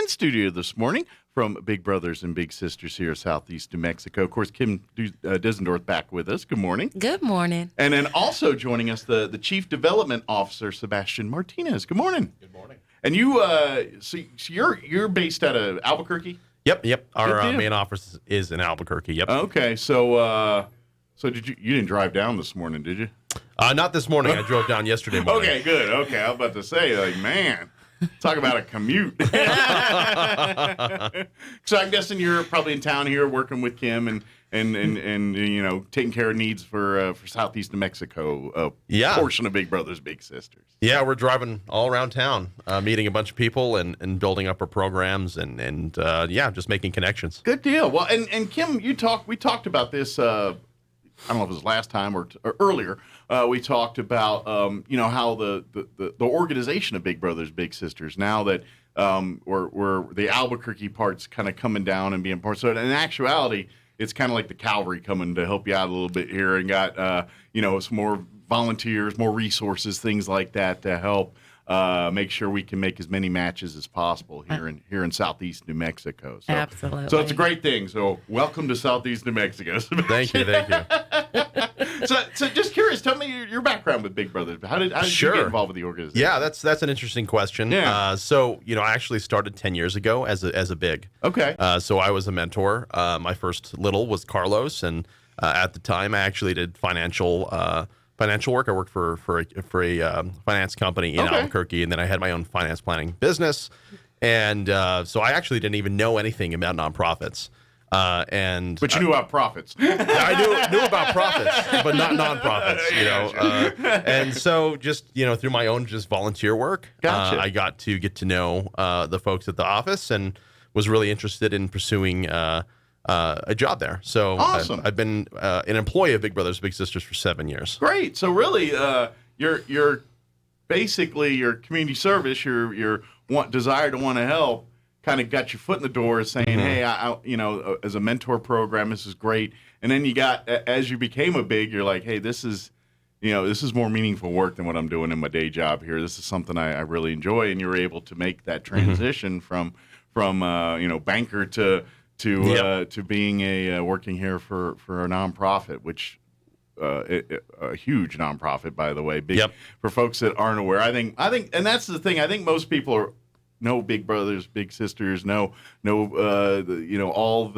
in studio this morning from Big Brothers and Big Sisters here in Southeast New Mexico. Of course, Kim Dezendorf back with us. Good morning. Good morning. And then also joining us, the Chief Development Officer, Sebastian Martinez. Good morning. Good morning. And you, so you're based out of Albuquerque? Yep. Our main office is in Albuquerque. Yep. Okay, so did you didn't drive down this morning, did you? Not this morning. I drove down yesterday morning. Okay, good. Okay, I was about to say, like, man, talk about a commute. So I'm guessing you're probably in town here working with Kim and you know, taking care of needs for Southeast New Mexico, portion of Big Brothers Big Sisters. Yeah, we're driving all around town, meeting a bunch of people and building up our programs and just making connections. Good deal. Well, and Kim, we talked about this. I don't know if it was last time or earlier. We talked about how the organization of Big Brothers Big Sisters, now that where the Albuquerque part's kind of coming down and being part. So in actuality, it's kind of like the cavalry coming to help you out a little bit here, and got some more volunteers, more resources, things like that to help make sure we can make as many matches as possible here in Southeast New Mexico. So, absolutely. So it's a great thing. So welcome to Southeast New Mexico. Thank you. So just curious, tell me your background with Big Brothers. How did you get involved with the organization? Yeah, that's an interesting question. Yeah. I actually started 10 years ago as a big. Okay. So I was a mentor. My first little was Carlos, and at the time I actually did financial work. I worked for a finance company in Albuquerque, and then I had my own finance planning business. And so I actually didn't even know anything about nonprofits. But you knew about profits. I knew about profits, but not nonprofits. And so just through my own just volunteer work, Gotcha. I got to get to know the folks at the office and was really interested in pursuing a job there. So awesome. I've been an employee of Big Brothers Big Sisters for 7 years. Great. So really, you're basically your community service, your desire to want to help, kind of got your foot in the door, saying, "Hey, I as a mentor program, this is great." And then you got, as you became a big, you're like, "Hey, this is more meaningful work than what I'm doing in my day job here. This is something I really enjoy." And you're able to make that transition from banker to being a working here for a nonprofit, which a huge nonprofit, by the way. Big. Yep. For folks that aren't aware, I think, and that's the thing. I think most people know Big Brothers Big Sisters, know all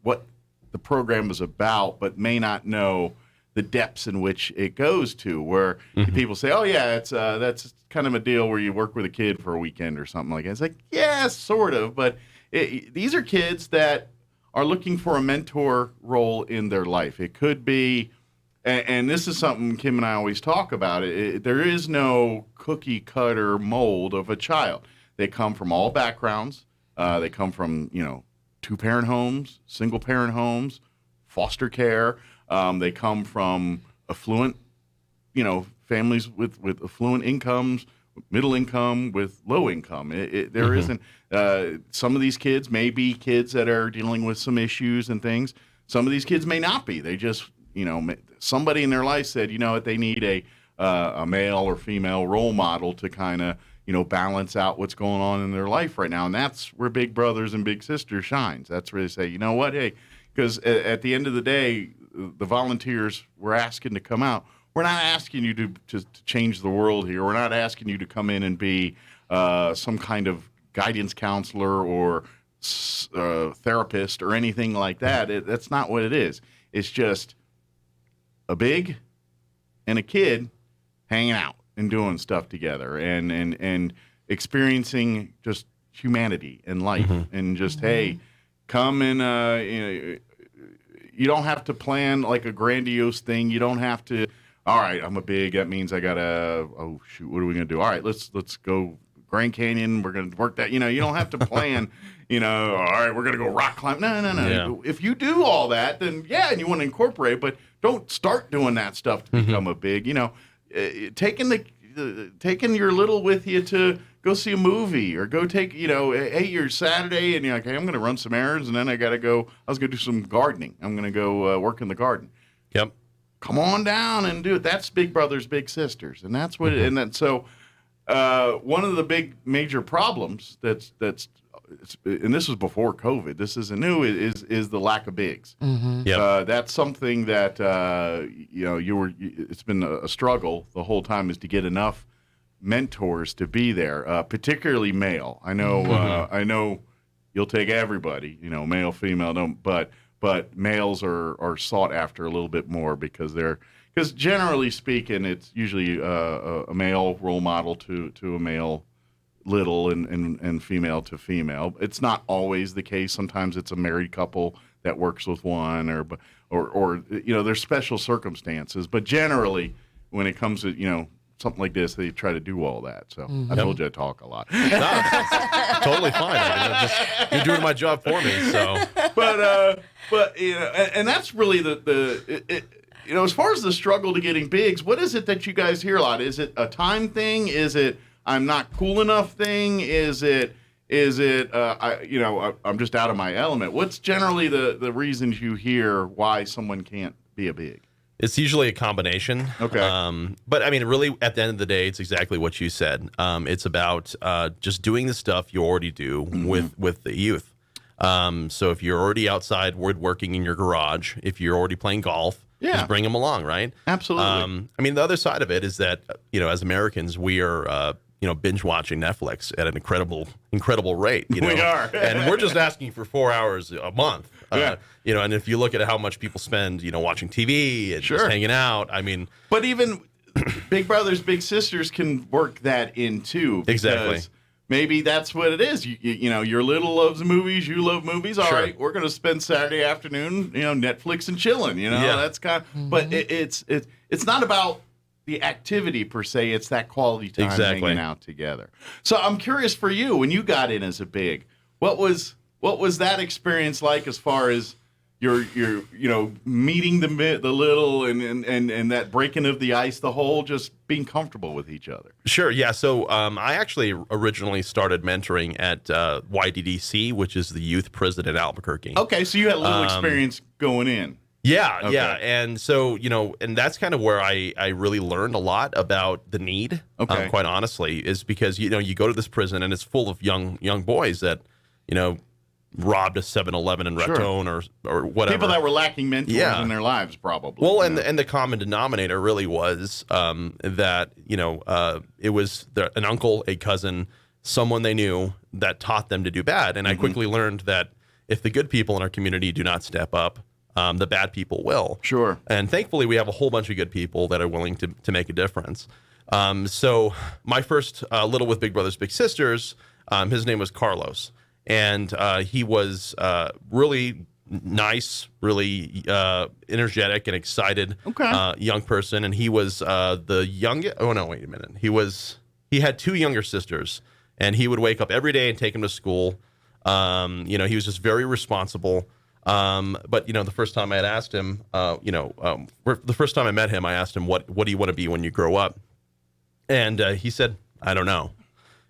what the program is about, but may not know the depths in which it goes to. Where people say, "Oh yeah, it's that's kind of a deal where you work with a kid for a weekend or something like that." It's like, yeah, sort of, but these are kids that are looking for a mentor role in their life. It could be, and this is something Kim and I always talk about. There is no cookie cutter mold of a child. They come from all backgrounds. They come from, two-parent homes, single-parent homes, foster care. They come from affluent, families with affluent incomes, middle income, with low income. There isn't. Some of these kids may be kids that are dealing with some issues and things. Some of these kids may not be. They just, somebody in their life said, they need a male or female role model to kind of, balance out what's going on in their life right now. And that's where Big Brothers and Big Sisters shines. That's where they say, you know what, hey, because at the end of the day, the volunteers we're asking to come out, we're not asking you to change the world here. We're not asking you to come in and be some kind of guidance counselor or therapist or anything like that. That's not what it is. It's just a big and a kid hanging out and doing stuff together and experiencing just humanity and life and just, hey, come and, you don't have to plan like a grandiose thing. You don't have to, all right, I'm a big, that means I got to, oh, shoot, what are we going to do? All right, let's go Grand Canyon. We're going to work that. You don't have to plan, all right, we're going to go rock climb. No. Yeah. If you do all that, then, yeah, and you want to incorporate, but don't start doing that stuff to become a big, taking your little with you to go see a movie or go take, hey, you're Saturday and you're like, hey, I'm going to run some errands and then I was going to do some gardening. I'm going to go work in the garden. Yep. Come on down and do it. That's Big Brothers Big Sisters. And that's what, so one of the big major problems and this was before COVID. This isn't new. Is the lack of bigs. Mm-hmm. Yep. That's something that it's been a struggle the whole time, is to get enough mentors to be there, particularly male. I know you'll take everybody, male, female, no, but males are sought after a little bit more because generally speaking, it's usually a male role model to a male little and female to female. It's not always the case. Sometimes it's a married couple that works with one, or there's special circumstances. But generally, when it comes to something like this, they try to do all that. So I told you I talk a lot. No, totally fine. You're doing my job for me. So, but and that's really as far as the struggle to getting bigs, what is it that you guys hear a lot? Is it a time thing? Is it I'm not cool enough thing? Is it I'm just out of my element? What's generally the reasons you hear why someone can't be a big? It's usually a combination. Okay. But I mean, really, at the end of the day, it's exactly what you said. It's about just doing the stuff you already do with the youth. So if you're already outside woodworking in your garage, if you're already playing golf, just bring them along, right? Absolutely. I mean, the other side of it is that, as Americans, we are, binge watching Netflix at an incredible rate. We are. And we're just asking for 4 hours a month. Yeah. And if you look at how much people spend, watching TV and just hanging out, I mean. But even Big Brothers, Big Sisters can work that in too. Exactly. Maybe that's what it is. Your little loves movies, you love movies. All right, we're going to spend Saturday afternoon, Netflix and chilling. That's kind of. But it's not about the activity per se. It's that quality time hanging out together. So I'm curious for you, when you got in as a big, what was that experience like as far as your meeting the little and that breaking of the ice, the whole just being comfortable with each other? Sure, yeah. So I actually originally started mentoring at YDDC, which is the youth prison in Albuquerque. Okay, so you had a little experience going in. Yeah, yeah. And so, and that's kind of where I really learned a lot about the need, quite honestly, is because, you go to this prison and it's full of young boys that, robbed a 7-Eleven in Raton or whatever. People that were lacking mentors in their lives, probably. Well, and the common denominator really was that, it was an uncle, a cousin, someone they knew that taught them to do bad. And I quickly learned that if the good people in our community do not step up, the bad people will. Sure. And thankfully, we have a whole bunch of good people that are willing to make a difference. So my first little with Big Brothers Big Sisters, his name was Carlos. And he was really nice, really energetic and excited young person. And he was the youngest. Oh, no, wait a minute. He had 2 younger sisters. And he would wake up every day and take them to school. He was just very responsible. But the first time I had asked him, the first time I met him, I asked him, what do you want to be when you grow up? And he said, I don't know,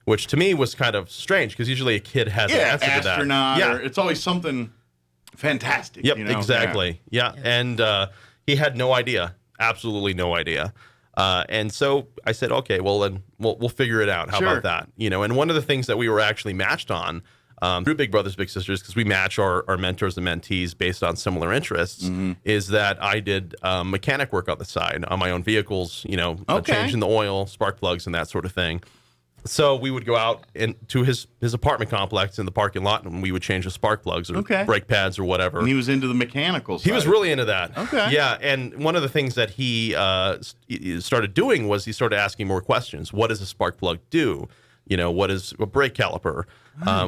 which to me was kind of strange because usually a kid has an answer to that. Astronaut. Or it's always something fantastic. Yep, exactly. Yeah. And he had no idea, absolutely no idea. And so I said, okay, well, then we'll figure it out. How about that? And one of the things that we were actually matched on through Big Brothers Big Sisters, because we match our mentors and mentees based on similar interests, is that I did mechanic work on the side on my own vehicles, changing the oil, spark plugs, and that sort of thing. So we would go out to his apartment complex in the parking lot, and we would change the spark plugs or brake pads or whatever. And he was into the mechanical side. He was really into that. Okay. Yeah, and one of the things that he started doing was he started asking more questions. What does a spark plug do? What is a brake caliper?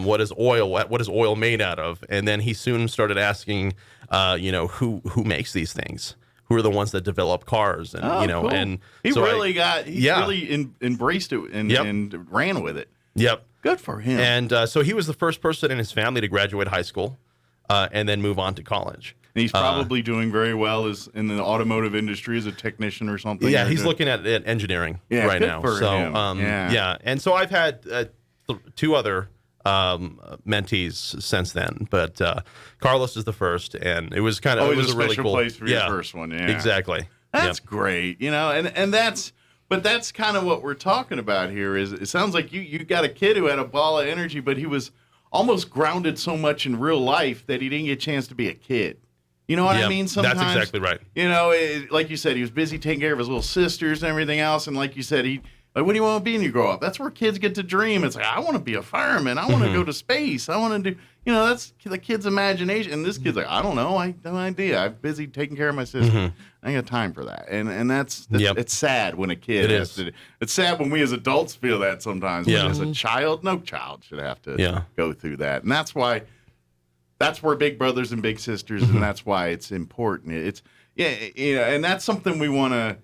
What is oil? What is oil made out of? And then he soon started asking, who makes these things? Who are the ones that develop cars? And cool. And he so really embraced it and ran with it. Yep. Good for him. And so he was the first person in his family to graduate high school and then move on to college. And he's probably doing very well as in the automotive industry as a technician or something. Yeah, he's looking at engineering right now. For him. And so I've had 2 other mentees since then, but Carlos is the first, and it was kind of it was a really special cool place for your first one. Yeah, exactly. That's great, and that's But that's kind of what we're talking about here. Is it sounds like you got a kid who had a ball of energy, but he was almost grounded so much in real life that he didn't get a chance to be a kid. You know what I mean? Sometimes that's exactly right. You know, like you said, he was busy taking care of his little sisters and everything else. And like you said, like, what do you want to be when you grow up? That's where kids get to dream. It's like, I want to be a fireman. I want to go to space. I want to do, that's the kid's imagination. And this kid's like, I don't know. I have no idea. I'm busy taking care of my sister. I ain't got time for that. And that's it's sad when a kid has to. It's sad when we as adults feel that sometimes. But as a child, no child should have to go through that. And that's why, that's where big brothers and big sisters, and that's why it's important. It's, and that's something we want to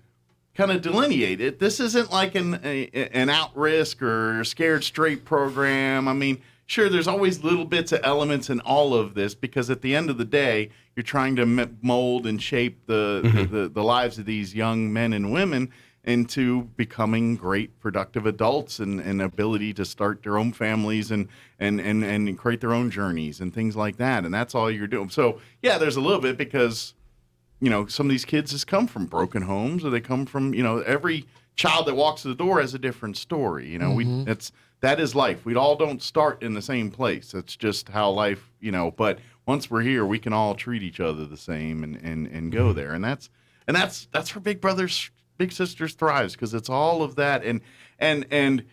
kind of delineate it. This isn't like an out risk or scared straight program. I mean, sure, there's always little bits of elements in all of this because at the end of the day, you're trying to mold and shape the lives of these young men and women into becoming great productive adults and ability to start their own families and create their own journeys and things like that. And that's all you're doing. So yeah, there's a little bit because some of these kids just come from broken homes, or they come from, every child that walks through the door has a different story. That is life. We all don't start in the same place. It's just how life, but once we're here, we can all treat each other the same and go there. And that's where Big Brothers, Big Sisters thrives, because it's all of that. And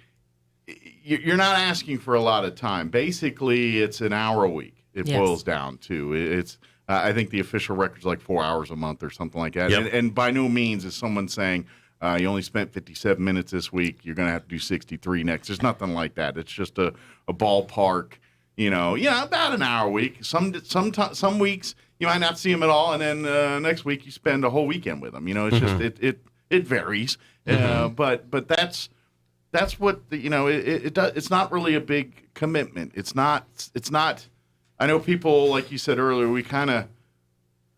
you're not asking for a lot of time. Basically, it's an hour a week. It boils down to it's. I think the official record's like 4 hours a month or something like that. Yep. And by no means is someone saying you only spent 57 minutes this week, you're going to have to do 63 next. There's nothing like that. It's just a ballpark, about an hour a week. Some weeks you might not see them at all, and then next week you spend a whole weekend with them. It's just it varies. But that's what it does. It's not really a big commitment. It's not. I know people, like you said earlier, we kind of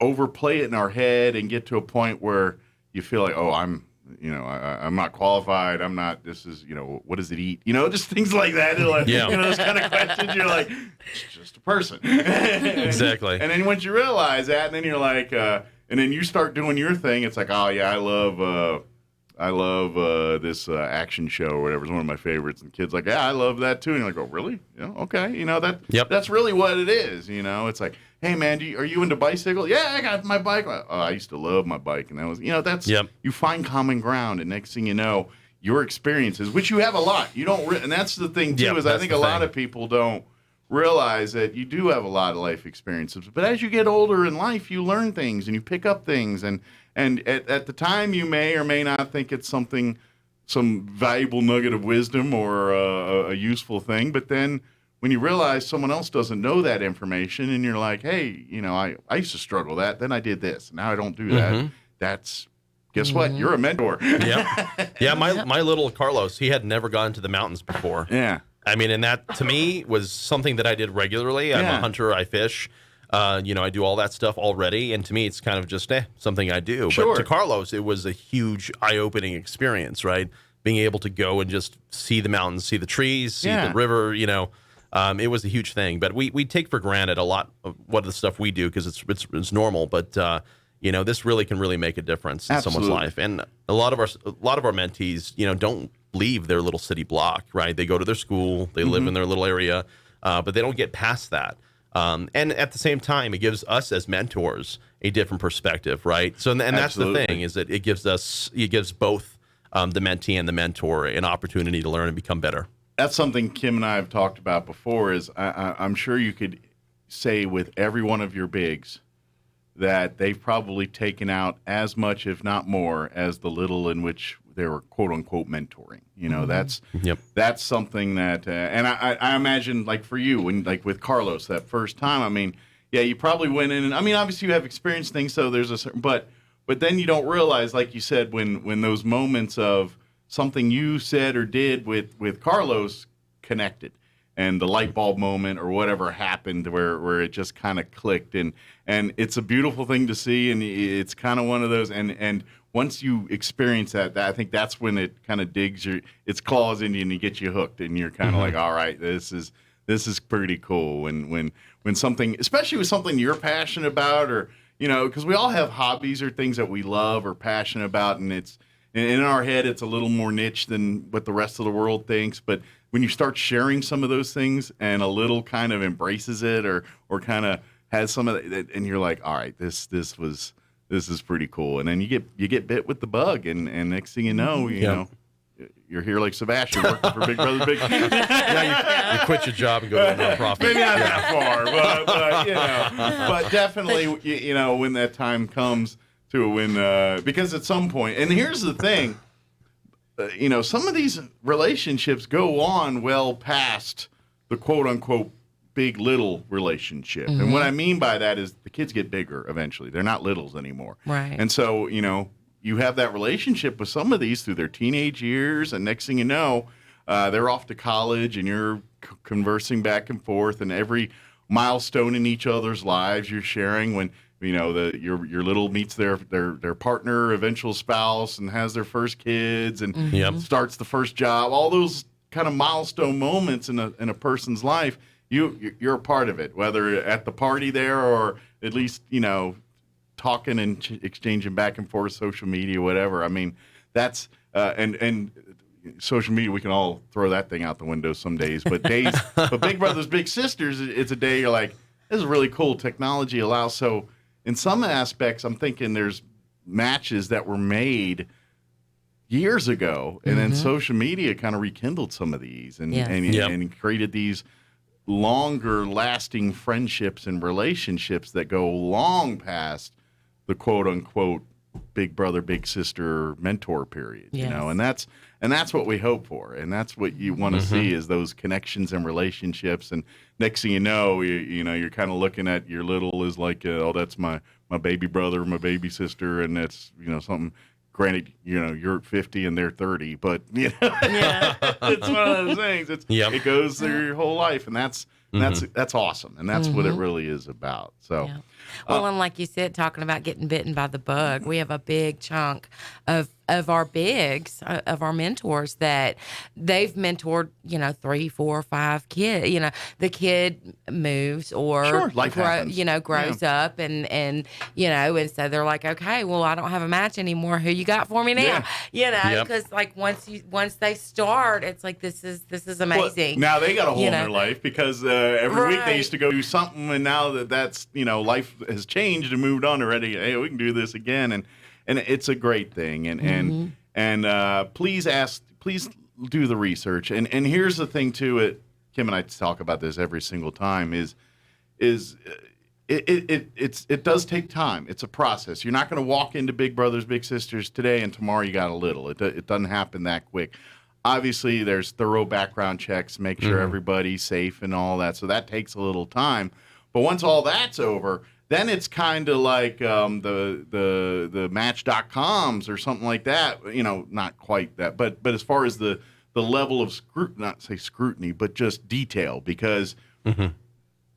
overplay it in our head and get to a point where you feel like, oh, I'm not qualified. I'm not, this is, what does it eat? Just things like that. Like, those kind of questions. You're like, it's just a person. Exactly. And then once you realize that, and then you're like, and then you start doing your thing, it's like, oh, yeah, I love this action show or whatever. It's one of my favorites. And kids like, yeah, I love that too. And you're like, oh, really? Yeah, okay. That's really what it is. It's like, hey, man, are you into bicycles? Yeah, I got my bike. Oh, I used to love my bike. And that was, that's, you find common ground. And next thing you know, your experiences, which you have a lot. You don't, and that's the thing too, is I think a lot of people don't realize that you do have a lot of life experiences. But as you get older in life, you learn things and you pick up things. And at the time, you may or may not think it's some valuable nugget of wisdom or a useful thing. But then when you realize someone else doesn't know that information and you're like, hey, I used to struggle with that. Then I did this. Now I don't do that. That's, guess what? You're a mentor. Yeah, my little Carlos, he had never gone to the mountains before. Yeah. I mean, and that to me was something that I did regularly. I'm a hunter. I fish. I do all that stuff already, and to me, it's kind of just something I do. Sure. But to Carlos, it was a huge eye-opening experience, right? Being able to go and just see the mountains, see the trees, see the river. It was a huge thing. But we take for granted a lot of what the stuff we do because it's normal. But this really can really make a difference in someone's life. And a lot of our mentees, don't leave their little city block, right? They go to their school, they live in their little area, but they don't get past that. And at the same time, it gives us as mentors a different perspective, right? So, and that's the thing, is that it gives both the mentee and the mentor an opportunity to learn and become better. That's something Kim and I have talked about before. Is I'm sure you could say with every one of your bigs that they've probably taken out as much, if not more, as the little in which they were quote unquote mentoring. That's something that, and I imagine like for you, when like with Carlos that first time, I mean, yeah, you probably went in and I mean, obviously you have experienced things, so there's a certain, but then you don't realize, like you said, when those moments of something you said or did with Carlos connected, and the light bulb moment or whatever happened where it just kind of clicked, and it's a beautiful thing to see, and it's kind of one of those, and once you experience that, I think that's when it kind of digs its claws in you and it gets you hooked, and you're kind of like, all right, this is pretty cool. When something, especially with something you're passionate about, or because we all have hobbies or things that we love or passionate about, and in our head, it's a little more niche than what the rest of the world thinks. But when you start sharing some of those things and a little kind of embraces it or kind of has some of it, and you're like, all right, this is pretty cool. And then you get bit with the bug, and next thing you know, you know, you're here like Sebastian working for Big Brother Big. You quit your job and go to a nonprofit. Maybe not that far, but you know, but definitely, you know, when that time comes to when because at some point, and here's the thing, you know, some of these relationships go on well past the quote unquote big little relationship. And what I mean by that is the kids get bigger eventually. They're not littles anymore. Right. And so, you know, you have that relationship with some of these through their teenage years, and next thing you know, they're off to college, and you're conversing back and forth, and every milestone in each other's lives you're sharing. When you know your little meets their partner, eventual spouse, and has their first kids, and starts the first job. All those kind of milestone moments in a person's life, you're a part of it, whether at the party there or at least, you know, talking and exchanging back and forth, social media, whatever. I mean, that's and social media, we can all throw that thing out the window some days. But Big Brothers Big Sisters, it's a day you're like, this is really cool. Technology allows. So in some aspects, I'm thinking there's matches that were made years ago, and then social media kind of rekindled some of these and created these longer lasting friendships and relationships that go long past the quote unquote big brother, big sister mentor period, you know, and that's what we hope for. And that's what you want to see is those connections and relationships. And next thing you know, you're kind of looking at your little as like, oh, that's my baby brother, my baby sister. And that's, you know, something. Granted, you know, you're 50 and they're 30, but you know, it's one of those things. It goes through your whole life, and that's awesome, and that's what it really is about. So, well, and like you said, talking about getting bitten by the bug, we have a big chunk of our bigs, of our mentors that they've mentored, you know, 3, 4, 5 kids. You know, the kid moves or life happens. grows up and you know, and so they're like, okay, well, I don't have a match anymore. Who you got for me now? You know, because like once they start, it's like this is amazing. Well, now they got a hole in their life because every week they used to go do something, and now that's, you know, life has changed and moved on already. Hey, we can do this again, and it's a great thing. And please do the research. And here's the thing too. Kim and I talk about this every single time. It does take time. It's a process. You're not going to walk into Big Brothers Big Sisters today and tomorrow you got a little. It doesn't happen that quick. Obviously, there's thorough background checks, make sure everybody's safe and all that. So that takes a little time. But once all that's over, then it's kind of like the Match.coms or something like that. You know, not quite that, but as far as the level of scrutiny, but just detail. Because I'm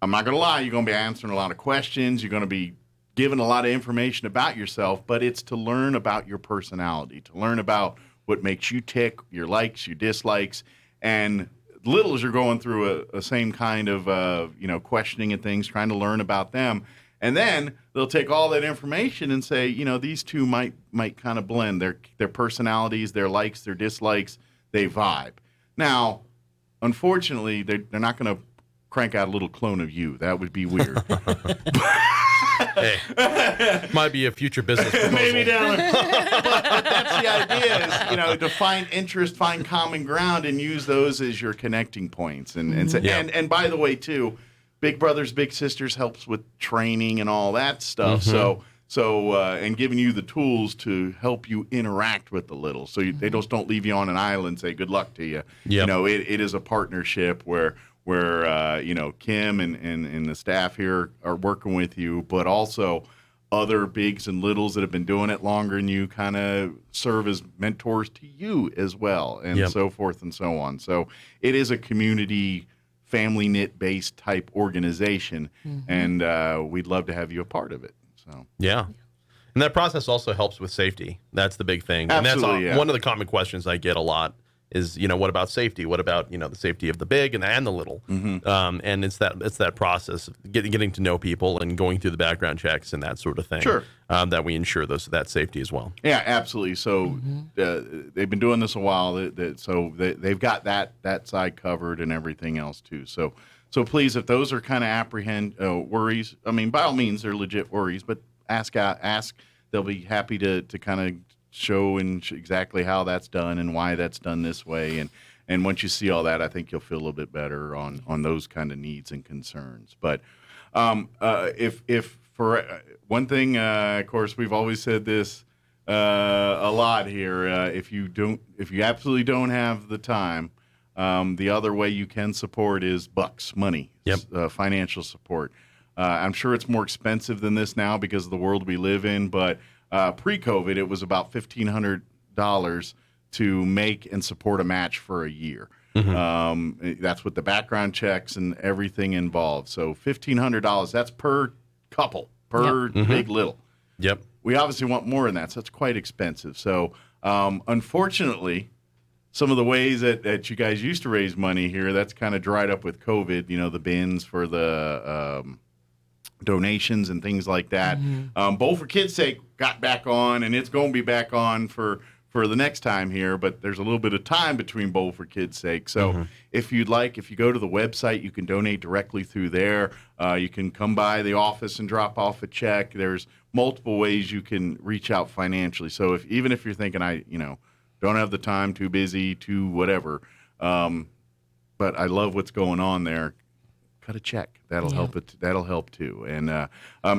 not going to lie, you're going to be answering a lot of questions. You're going to be given a lot of information about yourself, but it's to learn about your personality, to learn about what makes you tick, your likes, your dislikes, and littles are going through a same kind of questioning and things, trying to learn about them. And then they'll take all that information and say, you know, these two might kind of blend. Their personalities, their likes, their dislikes, they vibe. Now, unfortunately, they're not going to crank out a little clone of you. That would be weird. Hey, might be a future business proposal. Maybe down there. But that's the idea is, you know, to find interest, find common ground, and use those as your connecting points. And by the way, too, Big Brothers Big Sisters helps with training and all that stuff. So and giving you the tools to help you interact with the little. So they just don't leave you on an island and say good luck to you. You know, it is a partnership where you know, Kim and the staff here are working with you, but also other bigs and littles that have been doing it longer than you kind of serve as mentors to you as well, and so forth and so on. So it is a community, family knit based type organization, and we'd love to have you a part of it. So and that process also helps with safety. That's the big thing. Absolutely, and that's one of the common questions I get a lot is, what about safety? What about, the safety of the big and the little? And it's that process of getting to know people and going through the background checks and that sort of thing. Sure. That we ensure that safety as well. Yeah, absolutely. So they've been doing this a while, so they've got that side covered and everything else too. So please, if those are kind of worries, I mean, by all means, they're legit worries, but ask. They'll be happy to kind of show exactly how that's done and why that's done this way. And once you see all that, I think you'll feel a little bit better on those kind of needs and concerns. But if for one thing, of course, we've always said this a lot here. If you absolutely don't have the time, the other way you can support is bucks, money, financial support. I'm sure it's more expensive than this now because of the world we live in, but pre-COVID, it was about $1,500 to make and support a match for a year. That's with the background checks and everything involved. So $1,500, that's per couple, per big little. Yep. We obviously want more than that, so it's quite expensive. So unfortunately, some of the ways that you guys used to raise money here, that's kind of dried up with COVID, the bins for the donations and things like that. Bowl for Kids' Sake got back on, and it's going to be back on for the next time here, but there's a little bit of time between Bowl for Kids' Sake. So if you go to the website, you can donate directly through there. You can come by the office and drop off a check. There's multiple ways you can reach out financially. So even if you're thinking, don't have the time, too busy, too whatever, but I love what's going on there, cut a check. That'll help it. That'll help too. And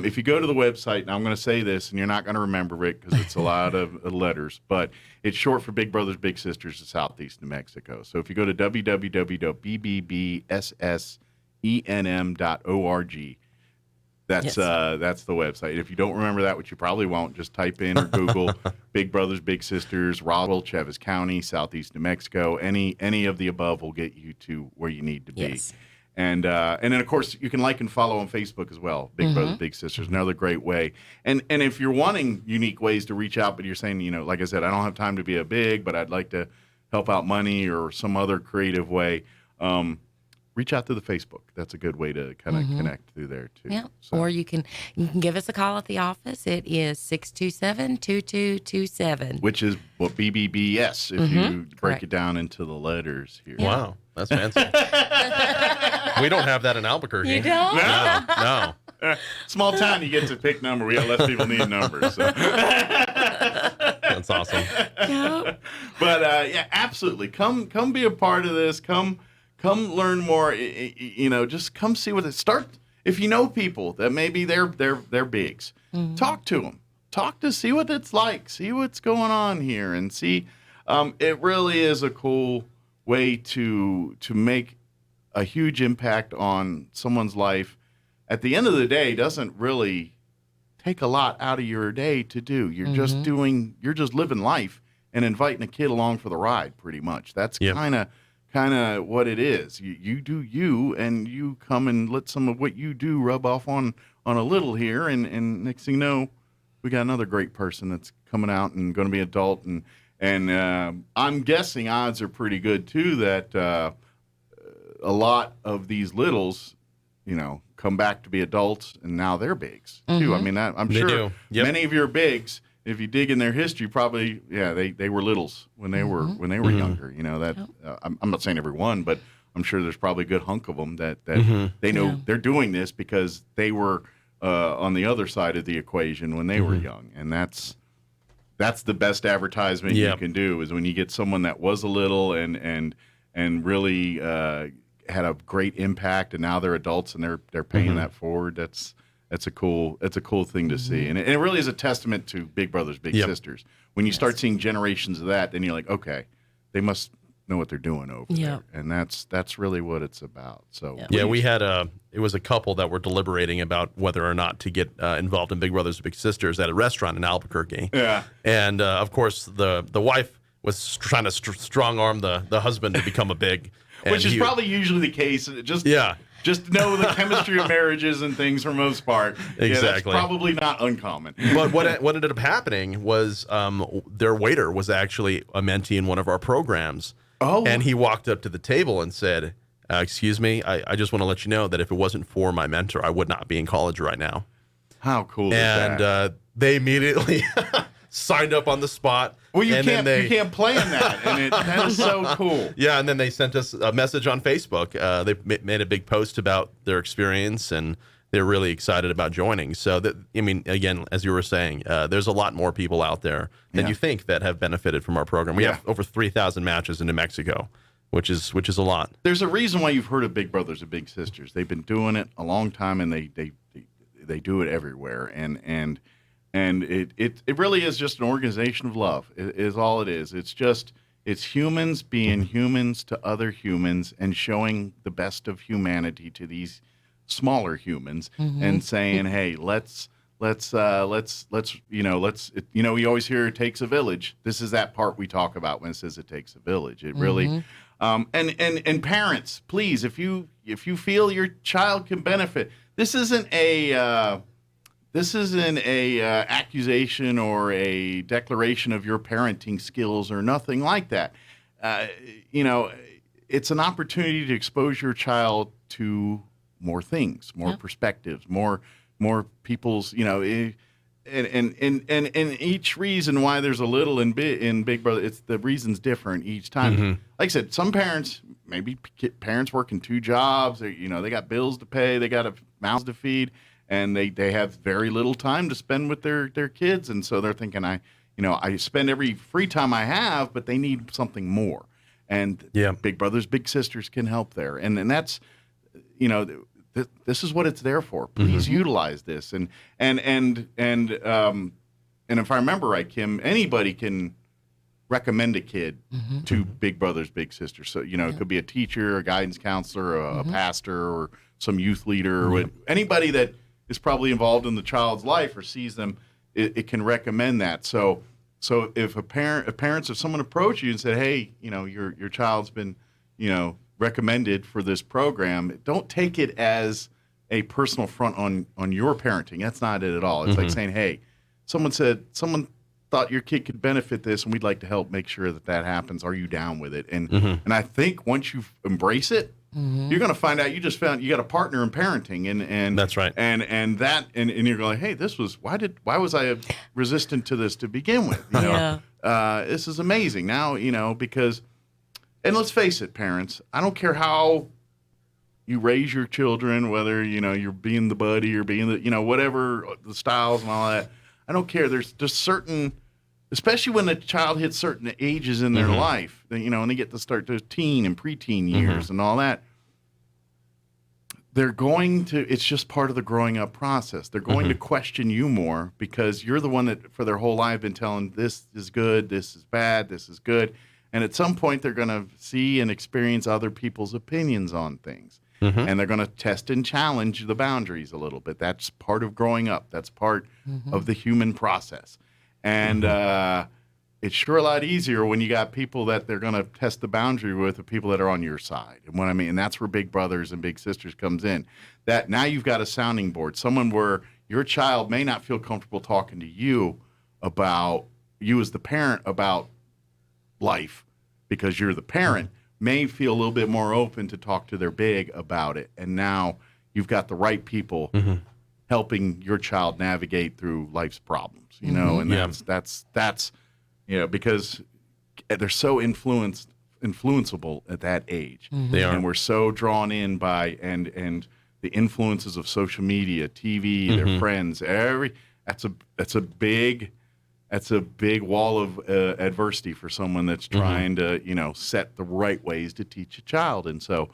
if you go to the website, and I'm going to say this, and you're not going to remember it because it's a lot of letters, but it's short for Big Brothers Big Sisters of Southeast New Mexico. So if you go to www.bbbssenm.org, that's the website. If you don't remember that, which you probably won't, just type in or Google Big Brothers Big Sisters, Roswell, Chaves County, Southeast New Mexico. Any of the above will get you to where you need to be. Yes. And then, of course, you can like and follow on Facebook as well. Big Brothers, Big Sisters, another great way. And if you're wanting unique ways to reach out, but you're saying, like I said, I don't have time to be a big, but I'd like to help out money or some other creative way, reach out to the Facebook. That's a good way to kind of connect through there, too. Yeah. So. Or you can give us a call at the office. It is 627-2227. Which is what BBBS, if you break it down into the letters here. Yeah. Wow, that's fancy. We don't have that in Albuquerque. You don't? No. Small town, you get to pick number. We have less people need numbers. So. That's awesome. Yep. But yeah, absolutely. Come be a part of this. Come learn more. Just come see what it start. If you know people that maybe they're bigs, talk to them. Talk to see what it's like. See what's going on here, and see. It really is a cool way to make a huge impact on someone's life. At the end of the day, doesn't really take a lot out of your day to do. You're just living life and inviting a kid along for the ride, pretty much. That's kind of what it is. You do you, and you come and let some of what you do rub off on a little here, and next thing you know, we got another great person that's coming out and going to be adult, and I'm guessing odds are pretty good too that a lot of these littles, come back to be adults, and now they're bigs too. I mean, I'm sure many of your bigs, if you dig in their history, probably they were littles when they were younger. I'm not saying everyone, but I'm sure there's probably a good hunk of them that they know they're doing this because they were on the other side of the equation when they were young, and that's the best advertisement you can do is when you get someone that was a little and really had a great impact, and now they're adults and they're paying that forward. That's a cool thing to see, and it really is a testament to Big Brothers Big Sisters. When you start seeing generations of that, then you're like, okay, they must know what they're doing over there, and that's really what it's about. So we had it was a couple that were deliberating about whether or not to get involved in Big Brothers Big Sisters at a restaurant in Albuquerque. And of course the wife was trying to strong arm the husband to become a big. Which is probably usually the case. Just know the chemistry of marriages and things for most part. Exactly. Yeah, that's probably not uncommon. But what ended up happening was their waiter was actually a mentee in one of our programs. Oh. And he walked up to the table and said, excuse me, I just want to let you know that if it wasn't for my mentor, I would not be in college right now. How cool is that? And they immediately signed up on the spot. Well, you and can't then you can't plan that, and that is so cool. Yeah, and then they sent us a message on Facebook. They made a big post about their experience, and they're really excited about joining. So, I mean, again, as you were saying, there's a lot more people out there than you think that have benefited from our program. We have over 3,000 matches in New Mexico, which is a lot. There's a reason why you've heard of Big Brothers and Big Sisters. They've been doing it a long time, and they do it everywhere. And it really is just an organization of love. It is all it is. It's humans being humans to other humans and showing the best of humanity to these smaller humans and saying, hey, let's we always hear it takes a village. This is that part we talk about when it says it takes a village. It really and parents, please, if you feel your child can benefit, this isn't a accusation or a declaration of your parenting skills or nothing like that. It's an opportunity to expose your child to more things, more perspectives, more people's, and each reason why there's a little in Big Brother, it's the reason's different each time. Like I said, some parents, maybe parents working 2 jobs, or, they got bills to pay, they got mouths to feed, and they have very little time to spend with their kids, and so they're thinking, I spend every free time I have, but they need something more, and Big Brothers Big Sisters can help there, and that's, this is what it's there for. Please utilize this, and if I remember right, Kim, anybody can recommend a kid to Big Brothers Big Sisters. So it could be a teacher, a guidance counselor, a pastor, or some youth leader, or anybody that is probably involved in the child's life or sees them. It can recommend that. So if if someone approached you and said, hey, your child's been recommended for this program, don't take it as a personal front on your parenting. That's not it at all. It's like saying, hey, someone thought your kid could benefit this, and we'd like to help make sure that happens. Are you down with it? And I think once you embrace it, you're going to find out you got a partner in parenting, and that's right. And you're going, hey, why was I resistant to this to begin with? This is amazing now, because. And let's face it, parents, I don't care how you raise your children, whether, you're being the buddy or being the, whatever, the styles and all that. I don't care. There's just certain, especially when a child hits certain ages in their life, and they get to start their teen and preteen years and all that. It's just part of the growing up process. They're going to question you more because you're the one that for their whole life been telling this is good, this is bad, this is good. And at some point, they're going to see and experience other people's opinions on things. And they're going to test and challenge the boundaries a little bit. That's part of growing up. That's part of the human process. And it's sure a lot easier when you got people that they're going to test the boundary with, the people that are on your side. And what I mean, and that's where Big Brothers and Big Sisters comes in. That now you've got a sounding board, someone where your child may not feel comfortable talking to you about, you as the parent, about life, because you're the parent, may feel a little bit more open to talk to their big about it. And now you've got the right people helping your child navigate through life's problems, and that's because they're so influenceable at that age. They are. And we're so drawn in by and the influences of social media, TV, their friends, that's a big wall of adversity for someone that's trying to, set the right ways to teach a child. And so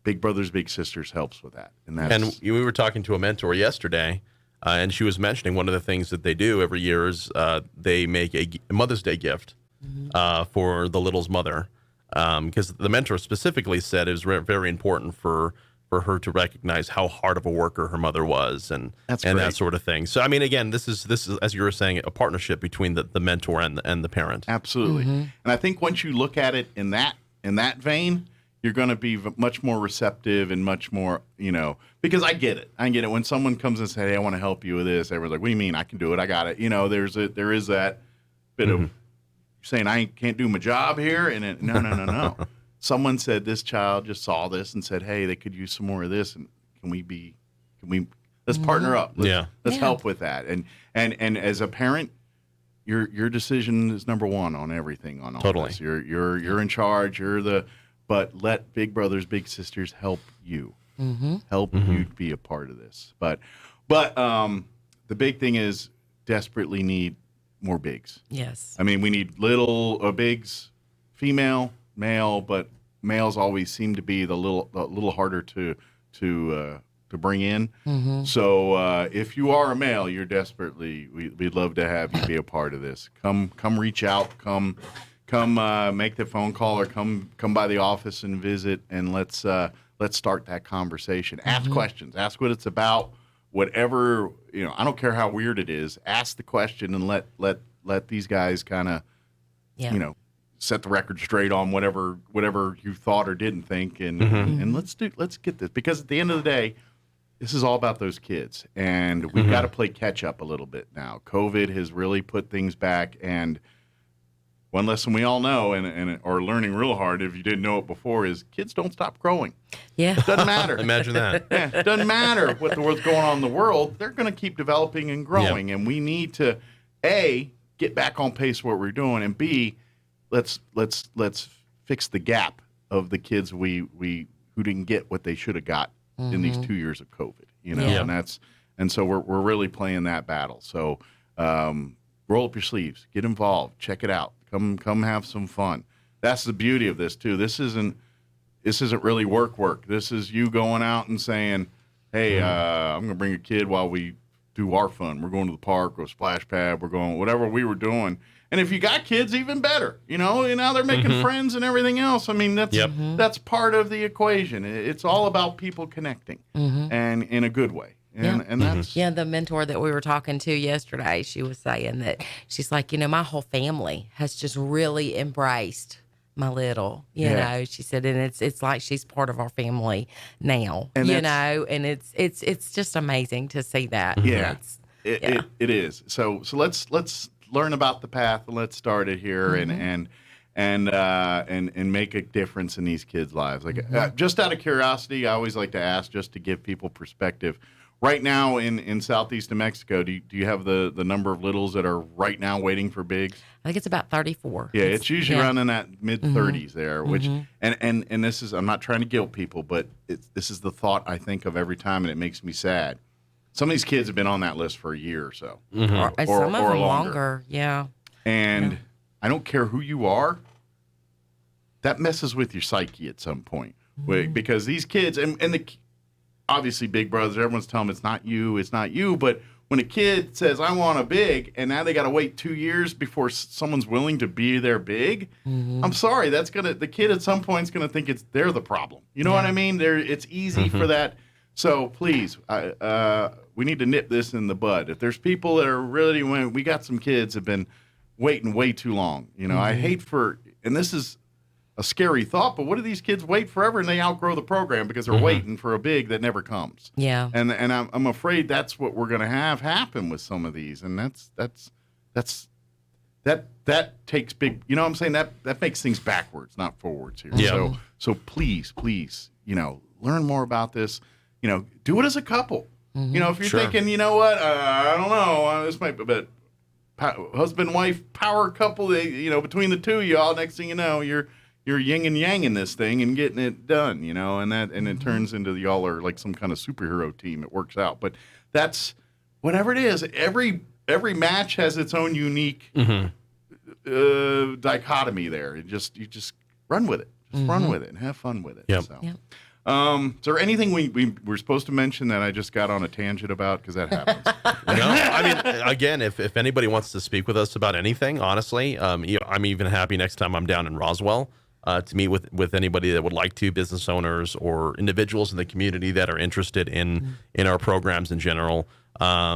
Big Brothers Big Sisters helps with that. And we were talking to a mentor yesterday, and she was mentioning one of the things that they do every year is they make a Mother's Day gift for the little's mother, because the mentor specifically said it was very important for her to recognize how hard of a worker her mother was, and that sort of thing. So, I mean, again, this is as you were saying, a partnership between the mentor and the parent. Absolutely. And I think once you look at it in that vein, you're going to be much more receptive and much more, because I get it. When someone comes and says, hey, I want to help you with this, everyone's like, what do you mean? I can do it. I got it. There is that bit of saying I can't do my job here? And no. Someone said this child just saw this and said, hey, they could use some more of this, and can we let's partner up. Let's help with that. And as a parent, your decision is number one on everything on all this. You're in charge. But let big brothers, big sisters help you. Help you be a part of this. But the big thing is desperately need more bigs. Yes. I mean, we need little bigs, female, male, but males always seem to be a little harder to bring in. So if you are a male, you're desperately we'd love to have you be a part of this. Come reach out. Come make the phone call or come by the office and visit, and let's start that conversation. Ask questions. Ask what it's about. Whatever, I don't care how weird it is. Ask the question and let these guys kind of, set the record straight on whatever you thought or didn't think, and let's get this, because at the end of the day, this is all about those kids, and we've got to play catch up a little bit now. COVID has really put things back, and one lesson we all know and are learning real hard, if you didn't know it before, is kids don't stop growing. Yeah. It doesn't matter. Imagine that. It doesn't matter what's going on in the world. They're going to keep developing and growing. And we need to, A, get back on pace with what we're doing, and B, let's fix the gap of the kids who didn't get what they should have got in these 2 years of COVID, and so we're really playing that battle. So roll up your sleeves, get involved, check it out. Come have some fun. That's the beauty of this too. This isn't really work. This is you going out and saying, hey, I'm going to bring a kid while we do our fun. We're going to the park or splash pad. We're going whatever we were doing. And if you got kids, even better. Now they're making friends and everything else. I mean, that's part of the equation. It's all about people connecting, and in a good way. And that's the mentor that we were talking to yesterday, she was saying that she's like, my whole family has just really embraced my little, you know. She said, and it's like she's part of our family now, and and it's just amazing to see that. Yeah, it is. So let's learn about the path, and let's start it here, and make a difference in these kids' lives. Like just out of curiosity, I always like to ask, just to give people perspective. Right now in Southeast New Mexico, do you have the number of littles that are right now waiting for bigs? I think it's about 34. Yeah, it's usually around in that mid-30s there, which and this is, I'm not trying to guilt people, but this is the thought I think of every time, and it makes me sad. Some of these kids have been on that list for a year or so. Or some of them longer. Yeah. And I don't care who you are, that messes with your psyche at some point. Because these kids, obviously big brothers, everyone's telling them it's not you, but when a kid says, I want a big, and now they got to wait 2 years before someone's willing to be their big, I'm sorry, the kid at some point is going to think they're the problem. You know what I mean? It's easy for that. So please, we need to nip this in the bud. If there's people that are really, we got some kids that have been waiting way too long. I hate and this is a scary thought, but what do these kids wait forever and they outgrow the program because they're waiting for a big that never comes? Yeah. And I'm afraid that's what we're going to have happen with some of these. And that takes big, what I'm saying? That makes things backwards, not forwards here. Yeah. So please, learn more about this. Do it as a couple. If you're thinking, you know what, I don't know, this might be a bit husband, wife, power couple, between the two of y'all, next thing you know, you're yin and yang in this thing and getting it done, and it turns into y'all are like some kind of superhero team. It works out. But that's whatever it is. Every match has its own unique dichotomy there. You just run with it. Just run with it and have fun with it. Yep. So. Is there anything we were supposed to mention that I just got on a tangent about? Because that happens. No, I mean, again, if anybody wants to speak with us about anything, honestly, I'm even happy next time I'm down in Roswell to meet with anybody that would like to, business owners or individuals in the community that are interested in our programs in general. I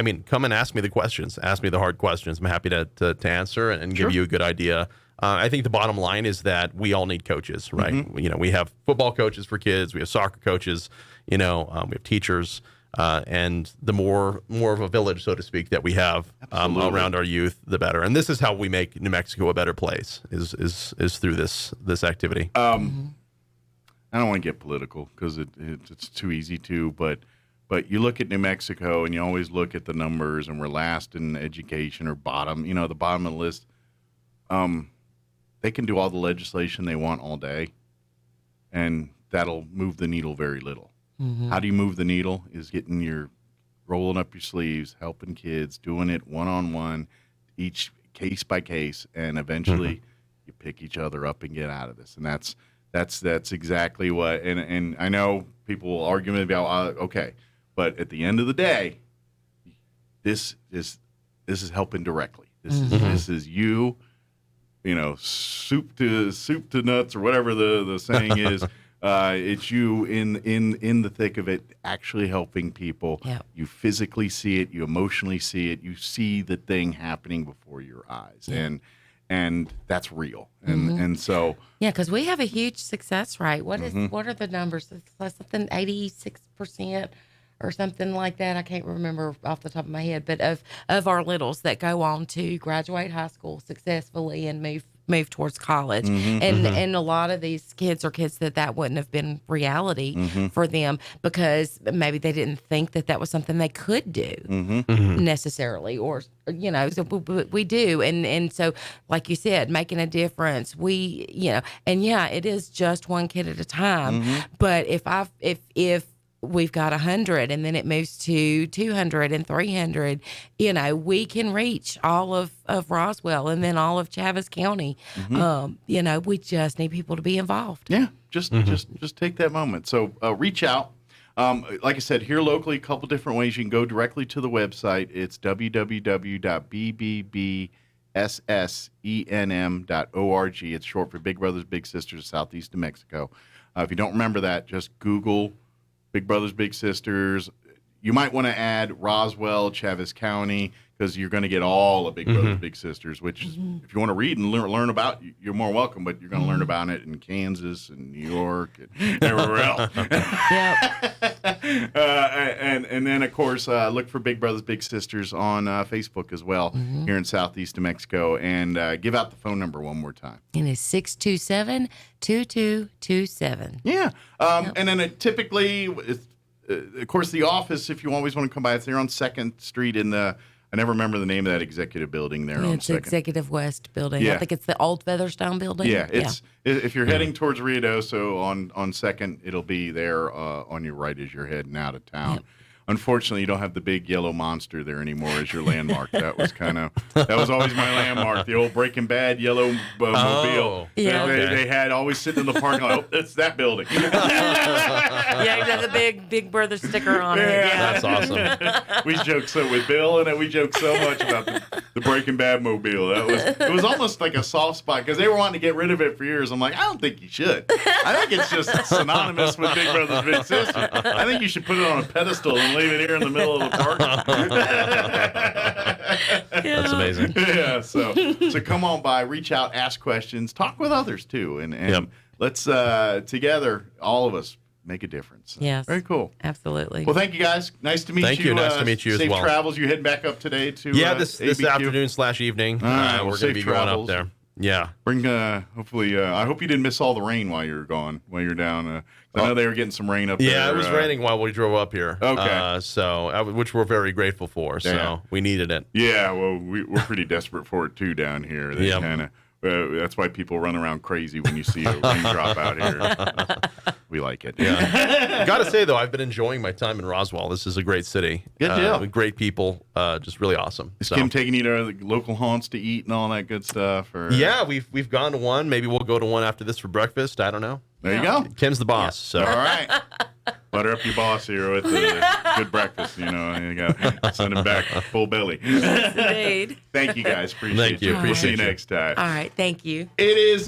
mean, come and ask me the questions. Ask me the hard questions. I'm happy to answer and give you a good idea. I think the bottom line is that we all need coaches, right? We have football coaches for kids. We have soccer coaches. We have teachers. and the more of a village, so to speak, that we have around our youth, the better. And this is how we make New Mexico a better place, is through this activity. I don't want to get political because it's too easy to, but you look at New Mexico and you always look at the numbers, and we're last in education or bottom, the bottom of the list. They can do all the legislation they want all day, and that'll move the needle very little. How do you move the needle? Is rolling up your sleeves, helping kids, doing it one-on-one, each case by case, and eventually you pick each other up and get out of this. And that's exactly what. And I know people will argue about okay, but at the end of the day, this is helping directly. This is you. Soup to nuts, or whatever the saying is. It's you in the thick of it, actually helping people. Yep. You physically see it, you emotionally see it, you see the thing happening before your eyes, and that's real. And so because we have a huge success rate. What are the numbers? It's like something 86%. Or something like that. I can't remember off the top of my head, but of our littles that go on to graduate high school successfully and move towards college. And a lot of these kids are kids that wouldn't have been reality for them, because maybe they didn't think that was something they could do necessarily, or so we do. And so, like you said, making a difference, it is just one kid at a time. But if we've got 100 and then it moves to 200 and 300, we can reach all of Roswell and then all of Chaves County. We just need people to be involved. Yeah, just take that moment. So reach out. Like I said, here locally, a couple different ways. You can go directly to the website. It's www.bbbssenm.org. It's short for Big Brothers Big Sisters of Southeast New Mexico. If you don't remember that, just Google Big Brothers Big Sisters. You might want to add Roswell, Chaves County, because you're going to get all of Big Brothers Big Sisters, which is, if you want to read and learn about, you're more welcome, but you're going to learn about it in Kansas and New York and everywhere else. And then, of course, look for Big Brothers Big Sisters on Facebook as well, here in Southeast New Mexico, and give out the phone number one more time. And it's 627-2227. Yeah. And then typically, of course, the office, if you always want to come by, it's there on 2nd Street in the, I never remember the name of that executive building there on 2nd. It's Executive West building. Yeah. I think it's the old Featherstone building. Yeah, if you're heading towards Ruidoso on 2nd, it'll be there on your right as you're heading out of town. Yep. Unfortunately, you don't have the big yellow monster there anymore as your landmark. That was always my landmark, the old Breaking Bad yellow mobile. Yeah. They had always sitting in the parking lot. Oh, it's that building. Yeah, you got the big brother sticker on it. Yeah. That's awesome. We joke with Bill, and we joke so much about the Breaking Bad mobile. It was almost like a soft spot because they were wanting to get rid of it for years. I'm like, I don't think you should. I think it's just synonymous with Big Brothers Big Sisters. I think you should put it on a pedestal and leave it here in the middle of the park. That's amazing. Yeah. So come on by, reach out, ask questions, talk with others too, and let's together, all of us, make a difference. Yes. Very cool. Absolutely. Well, thank you guys. Nice to meet you. Thank you. Nice to meet you as well. Safe travels. You heading back up today to this ABQ? afternoon/evening. All right, we're well, going to be safe going travels. up there. Yeah. Bring hopefully I hope you didn't miss all the rain while you were gone, while you're down. I know they were getting some rain up there. Yeah, it was raining while we drove up here. Okay. Which we're very grateful for. So Yeah. we needed it. Yeah, well, we're pretty desperate for it too down here. They kind of that's why people run around crazy when you see a raindrop out here. We like it. Yeah. Got to say though, I've been enjoying my time in Roswell. This is a great city. Good deal. With great people. Just really awesome. Is Kim taking you to the local haunts to eat and all that good stuff? Or? Yeah, we've gone to one. Maybe we'll go to one after this for breakfast. I don't know. There you go. Kim's the boss. So all right. Butter up your boss here with the good breakfast. You go send him back full belly. Yes, indeed. Thank you guys. Appreciate Thank you. We'll see you Appreciate you. next time. All right. Thank you. It is.